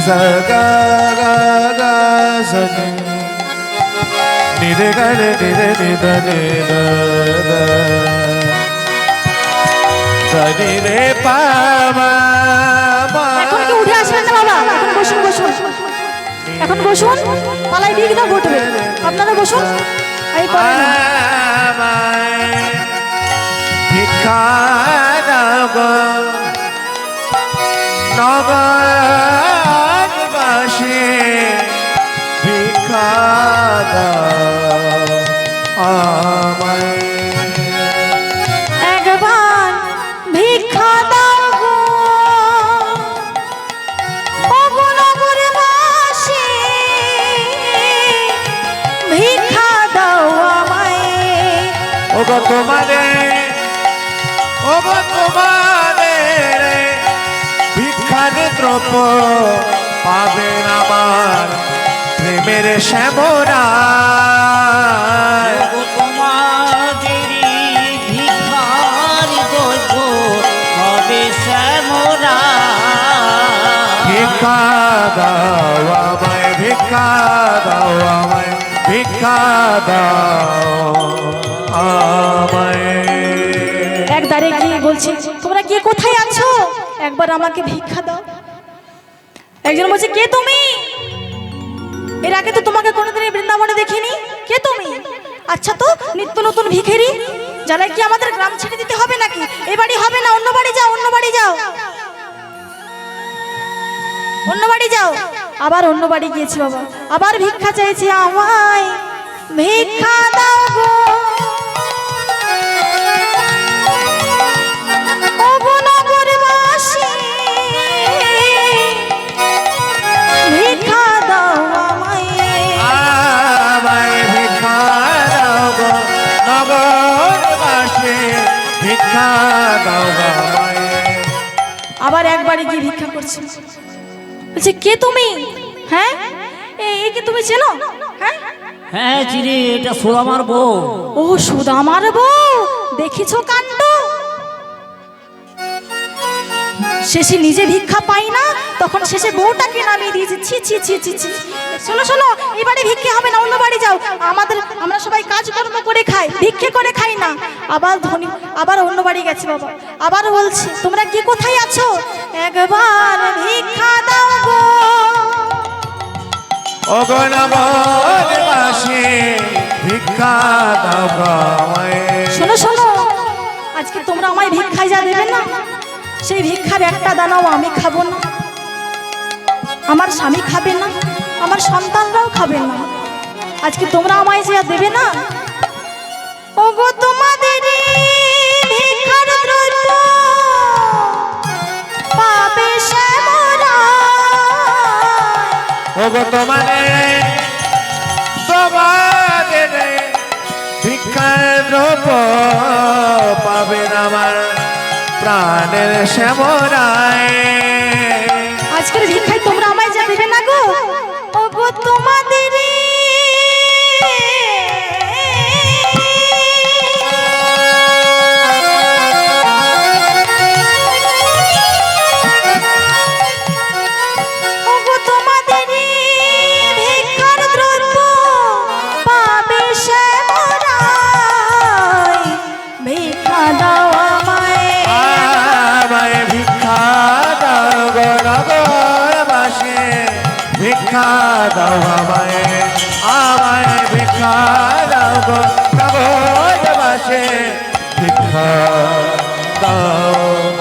sa ga ga ga sa ni re ga re ni re ni da ni da da da ni re pa ma ma এখন কি উঠে আসবেন না বাবা এখন বসুন বসুন এখন বসুন পালাই বিঘ্ন ঘটবে আপনারা বসুন এই করেন ভিক্ষা দাও গো নগরবাসী ভিক্ষা দাও আমায় একবার ভিক্ষা দাও গো ওগো নগরবাসী ভিক্ষা দাও আমায় ওগো তোমাদের ভিক্ষার দ্রব্য পাবেন আমার প্রেমের শ্যামরায় ভিক্ষা দাও আমায় ভিক্ষা দাও আমায় ভিক্ষা দাও আমায় এক দাঁড়ে গিয়ে বলছে তোমরা কে কোথায় আছো একবার আমাকে ভিক্ষা দাও একজন বলছে কে তুমি এর আগে তো তোমাকে কোনোদিন বৃন্দাবনে দেখিনি কে তুমি আচ্ছা তো নিত্য নতুন ভিখারি যারা কি আমাদের গ্রাম ছেড়ে দিতে হবে নাকি এ বাড়ি হবে না অন্য বাড়ি যাও অন্য বাড়ি যাও অন্য বাড়ি যাও আবার অন্য বাড়ি গিয়েছি বাবা আবার ভিক্ষা চাইছি আমায় ভিক্ষা দাও গো ওগো নগরবাসী ভিক্ষা দাও আমায় আমায় ভিক্ষা দাও গো নগরবাসী ভিক্ষা দাও আমায় আবার একবারে গিয়ে ভিক্ষা করছে বলছে কে তুমি হ্যাঁ একে তুমি চেনো হ্যাঁ হ্যাঁ চিনি এটা সুদামার বউ ও সুদামার বউ দেখিছো কাণ্ড শেষে নিজে ভিক্ষা পাই না তখন শেষে বউটাকে নামিয়ে দিয়েছে ছি ছি ছি ছি ছি শোনো শোনো এই বাড়ি ভিক্ষে হবে না অন্য বাড়ি যাও আমরা সবাই কাজকর্ম করে খাই ভিক্ষে করে খাই না আবার ধনী আবার অন্য বাড়ি গেছে বাবা আবার বলছি তোমরা কি কোথায় আছো একবার ভিক্ষা দাও গো ওগো নগরবাসী ভিক্ষা দাও আমায় শোনো শোনো আজকে তোমরা আমায় ভিক্ষায় যা দেবে না সেই ভিক্ষার একটা দানাও আমি খাবো না আমার স্বামী খাবে না আমার সন্তানরাও খাবে না আজকে তোমরা আমায় যা দেবে না ওগো তোমাদের ভিক্ষার দ্রব্য পাবে শ্যামরায় ওগো তোমাদের ভিক্ষার দ্রব্য পাবেন আমার প্রাণের শ্যামরায় আজকের ভিক্ষায় তোমরা আমায় যা দেবে না গো ওগো তোমাদের ওগো তোমাদের ভিক্ষার দ্রব্য পাবে শ্যামরায় ভিক্ষা দাও আমায় আমায় ভিক্ষা দাও গো নগরবাসী ভিক্ষা দাও আমায় আমায় ভিক্ষা দাও গো নগরবাসী ভিক্ষা দাও